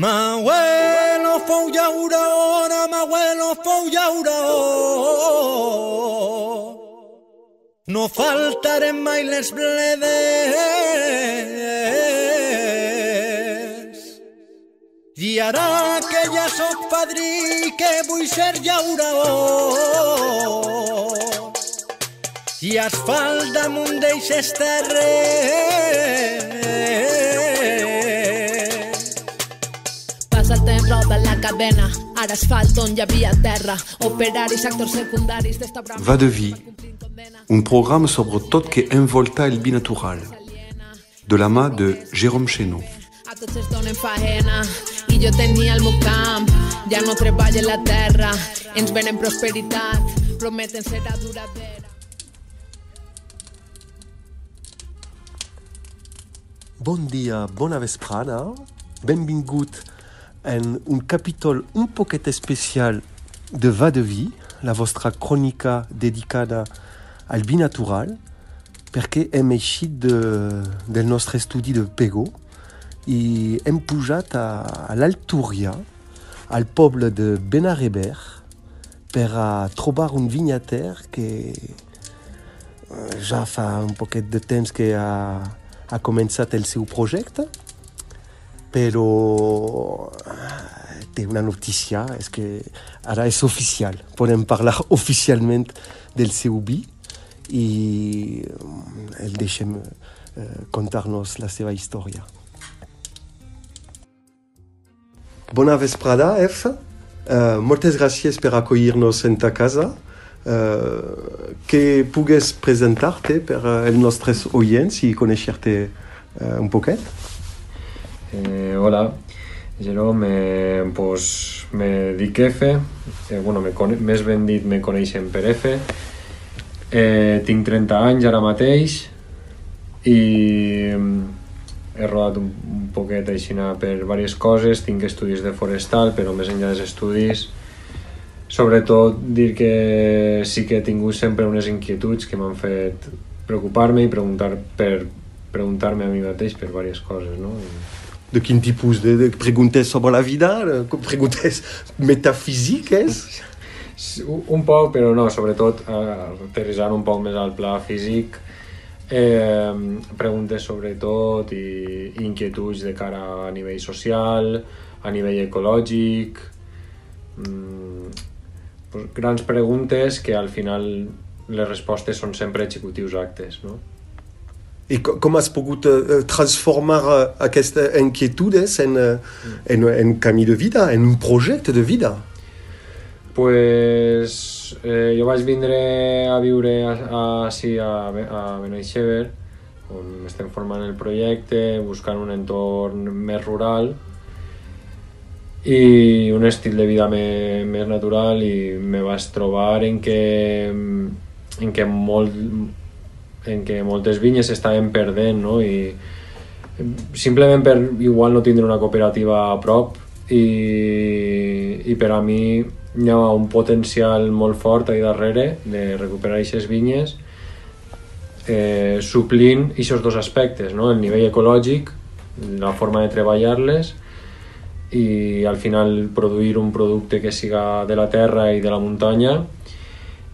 M'abuelo fou llaurona, m'abuelo fou llauró. No faltarem mai les bledes. I ara que ja soc padrí, que vull ser llaurador, i asfalt damunt d'eixes terres. Passa el temps, roda la cadena, ara asfalt on hi havia terra, operaris, actors secundaris d'esta brama. Va de vie, un programme sobre tot que envolta el binatural, de la mà de Jérôme Chénaud. A tots es donen faena, i jo tenia el meu camp, ja no treballa la terra, ens venen prosperitat, prometen serà duradera. Bon dia, bona vesprada, benvingut en un capítol un poquet especial de Va de vie, la vostra crònica dedicada al binatural, perquè hem eixit del nostre estudi de Pego i hem pujat a l'Altúria, al poble de Benareber, per a trobar un vinyater que ja fa un poquet de temps que ha començat el seu projecte, però té una notícia, és que ara és oficial. Podem parlar oficialment del seu vi i el deixem contar-nos la seva història. Bona vesprada, F. Moltes gràcies per acollir-nos en ta casa. Que pugues presentar-te per els nostres oients i conèixer-te un poquet. Hola, Jerome, pues me dic F, més ben dit me coneixen per F, tinc 30 anys ara mateix i he rodat un poquet així per diverses coses, tinc estudis de forestal, però més enllà dels estudis, sobretot dir que sí que he tingut sempre unes inquietuds que m'han fet preocupar-me i preguntar-me a mi mateix per diverses coses, no? De quin tipus de preguntes sobre la vida? Preguntes metafísiques? Un poc, però no, sobretot aterrissant un poc més al pla físic, preguntes sobretot i inquietuds de cara a nivell social, a nivell ecològic, grans preguntes que al final les respostes són sempre executius actes, no? I com has pogut transformar aquestes inquietudes en camí de vida, en un projecte de vida? Pues jo vaig vindre a viure així a Benaixeve, on estem formant el projecte, buscant un entorn més rural i un estil de vida més natural, i me vaig trobar en que moltes vinyes s'estaven perdent, no? I simplement per igual no tindre una cooperativa a prop, i per a mi hi ha un potencial molt fort ahí darrere de recuperar aquestes vinyes, suplint aquests dos aspectes, no? El nivell ecològic, la forma de treballar-les, i al final produir un producte que siga de la terra i de la muntanya,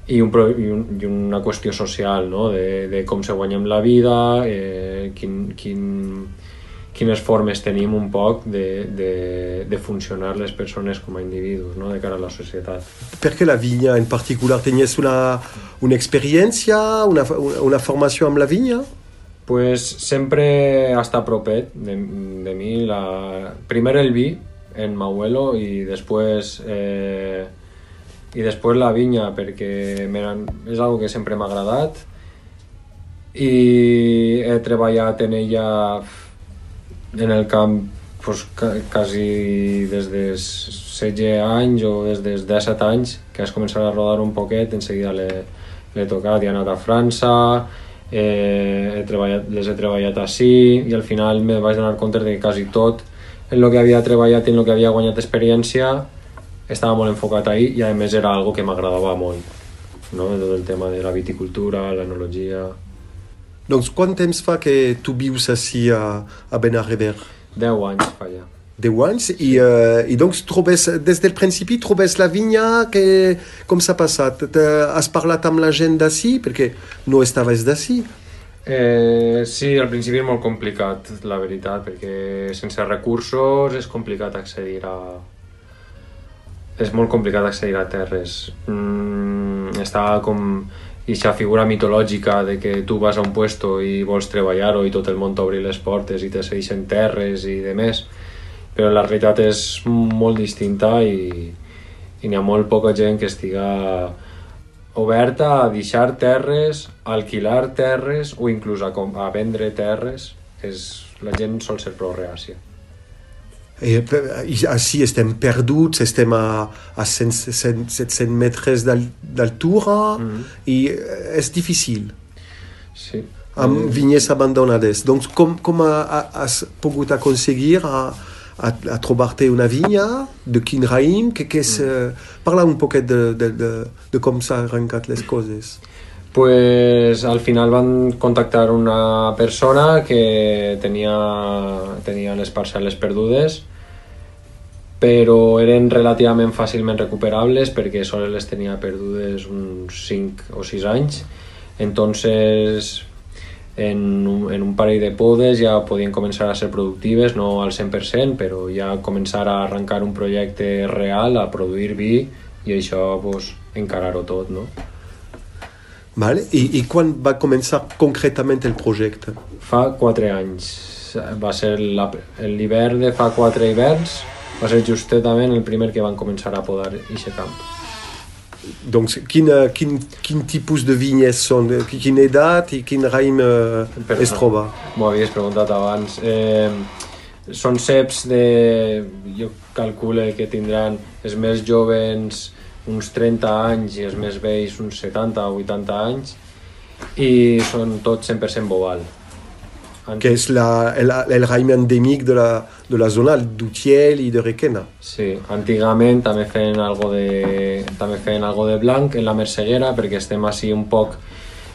i una qüestió social, no? De com se guanyem la vida, quines formes tenim un poc de funcionar les persones com a individus, no? De cara a la societat. Per què la vinya en particular? Tenies una experiència, una formació amb la vinya? Pues sempre ha estat propet de mi, primer el vi en m'abuelo i després la vinya, perquè és algo que sempre m'ha agradat i he treballat en ella en el camp pues, quasi des dels 16 anys o des dels 17 anys que has començat a rodar un poquet, en seguida l'he tocat i he anat a França, les he treballat així i al final me vaig donar compte que quasi tot en el que havia treballat i en el que havia guanyat experiència estava molt enfocat ahí i a més era algo que m'agradava molt, no? Tot el tema de la viticultura, l'enologia. Doncs quant temps fa que tu vius així a Benareber? 10 anys fa ja. 10 anys i doncs des del principi trobes la vinya, com s'ha passat? Has parlat amb la gent d'ací? Perquè no estaves d'ací. Sí, al principi és molt complicat, la veritat, perquè sense recursos és complicat accedir a... És molt complicat accedir a terres. Està com aquesta figura mitològica de que tu vas a un puesto i vols treballar-ho i tot el món t'obri les portes i te cedeixen terres i demés, però la realitat és molt distinta i n'hi ha molt poca gent que estiga oberta a deixar terres, a alquilar terres o inclús a vendre terres. La gent sol ser prou reàcia. Així estem perduts, estem a 700 metres d'altura i és difícil. Sí. Amb vinyes abandonades. Doncs com has pogut aconseguir a trobar-te una vinya? De quin raïm? Parla un poquet de com s'han arrencat les coses. Pues al final van contactar una persona que tenia les parcel·les perdudes, però eren relativament fàcilment recuperables perquè sols les tenia perdudes uns 5 o 6 anys. Entonces, en un parell de podes ja podien començar a ser productives, no al 100%, però ja començar a arrencar un projecte real, a produir vi, i això pues, encarar-ho tot, no? Vale. I quan va començar concretament el projecte? Fa 4 anys. Va ser l'hivern de fa 4 hiverns, va ser justament el primer que van començar a podar aquest camp. Doncs quin tipus de vinyes són? Quina edat i quin raïm es troba? M'ho havies preguntat abans. Són ceps jo calculo que tindran els més joves uns 30 anys i els més vells uns 70 o 80 anys i són tots 100% Boval. Que és el raïm endèmic de la zona d'Utiel i de Requena. Sí, antigament també feien algo de blanc en la Merceguera perquè estem així un poc...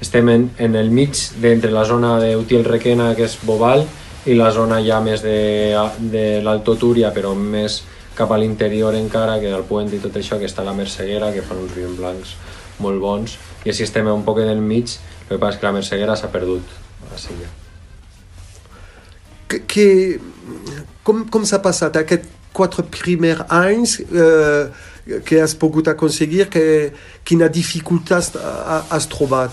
Estem en el mig d'entre la zona d'Utiel-Requena, que és Boval, i la zona ja més de l'Alto Túria, però més cap a l'interior encara, que del Puent i tot això, que està a la Merceguera, que fan uns vins blancs molt bons, i així estem un poc del mig. El que passa és que la Merceguera s'ha perdut a Silla. Com s'ha passat aquests 4 primers anys que has pogut aconseguir? Quina dificultat has trobat?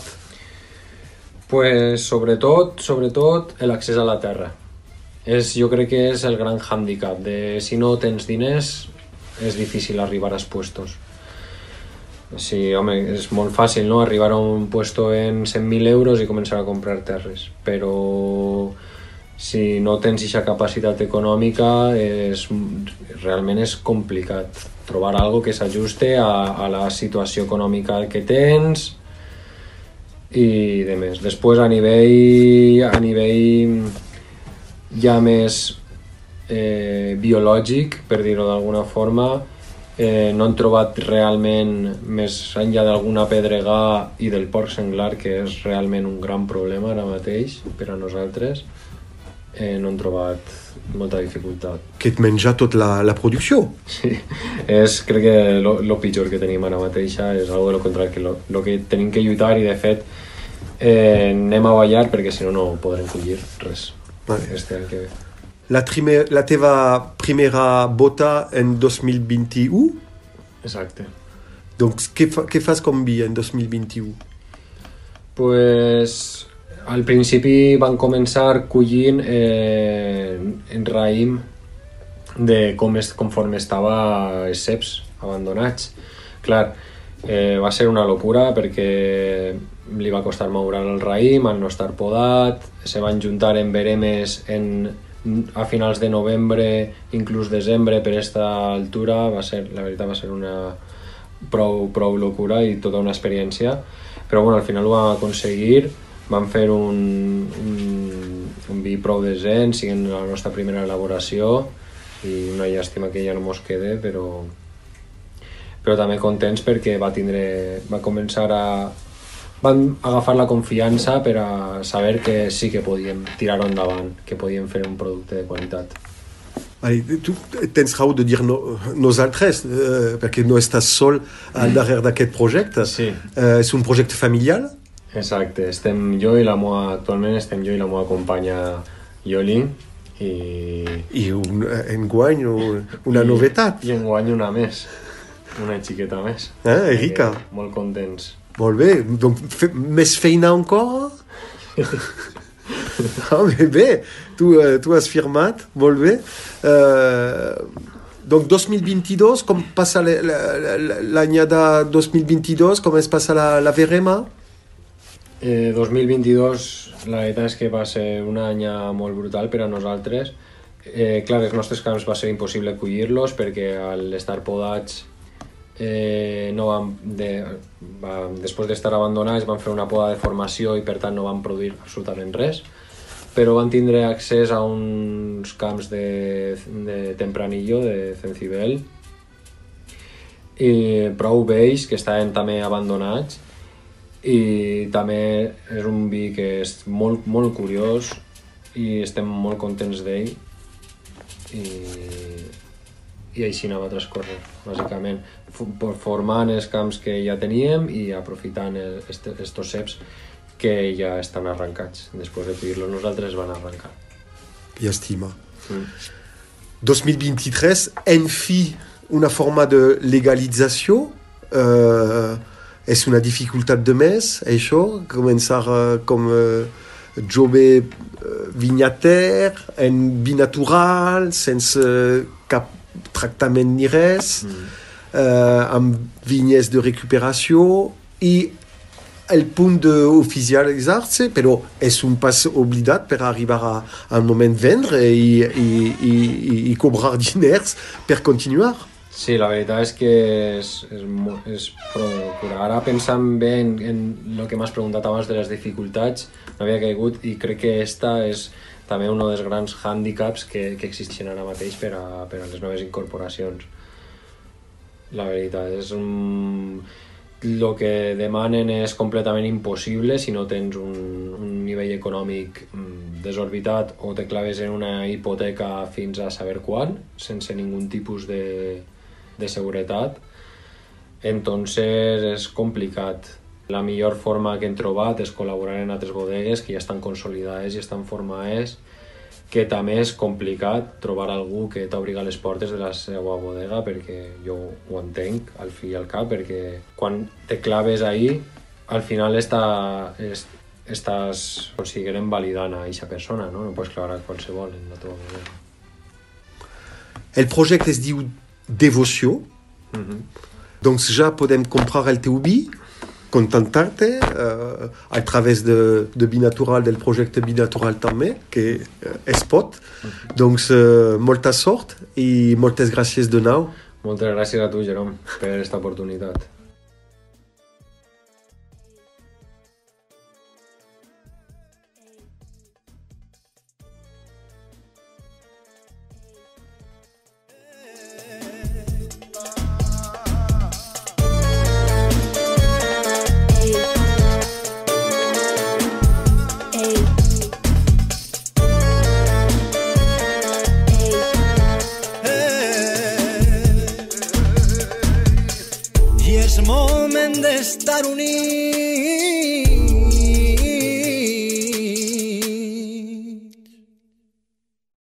Pues sobretot l'accés a la terra. Jo crec que és el gran hàndicap de si no tens diners és difícil arribar als puestos. Sí, home, és molt fàcil, no?, arribar a un puesto en 100.000 euros i començar a comprar terres, però si no tens aquesta capacitat econòmica realment és complicat trobar algo que s'ajuste a la situació econòmica que tens i demés. Després a nivell ja més biològic, per dir-ho d'alguna forma, no han trobat realment, més enllà d'alguna pedregà i del porc senglar, que és realment un gran problema ara mateix per a nosaltres, no han trobat molta dificultat. Que et menja tota la producció. Sí, crec que el pitjor que tenim ara mateix és algo de lo contrari, que el que tenim que lluitar, i de fet anem a ballar perquè si no podrem collir res. Vale. Este any que ve. La teva primera bota en 2021? Exacte. Donc, què fas com vi en 2021? Pues, al principi van començar collint en raïm de conforme estava els ceps abandonats. Clar, va ser una locura perquè li va costar moure el raïm al no estar podat, se van juntar en veremes a finals de novembre, inclús desembre, per aquesta altura. La veritat va ser una prou locura i tota una experiència, però bueno, al final ho vam aconseguir. Vam fer un vi prou decent, siguent la nostra primera elaboració, i una llàstima que ja no mos quede, però també contents perquè van agafar la confiança per a saber que sí que podíem tirar-ho endavant, que podíem fer un producte de qualitat. Tu tens raó de dir nosaltres, perquè no estàs sol al darrere d'aquest projecte. Sí. És un projecte familiar? Exacte, actualment estem jo i la meva companya Yoli i enguany una novetat. I enguany una més, una xiqueta més. Erika. Molt contents. Molt bé, doncs més feina encore? Bé, tu has firmat, molt bé. Donc 2022, com passa l'anyada 2022, com es passa la verema? 2022, la veritat és que va ser un any molt brutal per a nosaltres. Clar, els nostres camps va ser impossible collir-los perquè al estar podats després d'estar abandonats van fer una poda de formació i per tant no van produir absolutament res, però van tindre accés a uns camps de Tempranillo, de Cencibel, i prou vells que estaven també abandonats, i també és un vi que és molt, molt curiós i estem molt contents d'ell i així anava a transcorrer, bàsicament, formant els camps que ja teníem i aprofitant estos ceps que ja estan arrancats. Després de collir-los nosaltres van arrencar. Llàstima. 2023, en fi, una forma de legalització. És una dificultat de més, això? Començar com jove vinyater, en vi natural, sense cap tractament ni res, amb vinyes de recuperació, i el punt d'oficialitzar-se, però és un pas oblidat per arribar a un moment vendre i cobrar diners per continuar. Sí, la veritat és que és procurar. Ara pensant bé en el que m'has preguntat abans de les dificultats, n'havia caigut i crec que esta és també un dels grans hàndicaps que existeixen ara mateix per a les noves incorporacions. La veritat és el que demanen és completament impossible si no tens un nivell econòmic desorbitat o te claves en una hipoteca fins a saber quan, sense ningun tipus de seguretat. Entonces és complicat. La millor forma que hem trobat és col·laborar en altres bodegues que ja estan consolidades i estan formades, que també és complicat trobar algú que t'obriga les portes de la seva bodega, perquè jo ho entenc al fi i al cap, perquè quan te claves ahí, al final estàs considerant validant a aquesta persona, no? No pots clavar a qualsevol en la teva bodega. El projecte es diu Devoció. Doncs ja podem comprar el teu vi, contentar-te a través de Binatural, del projecte Binatural també, que es pot. Doncs molta sort i moltes gràcies de nou. Moltes gràcies a tu, Jerome, per aquesta oportunitat. Estar units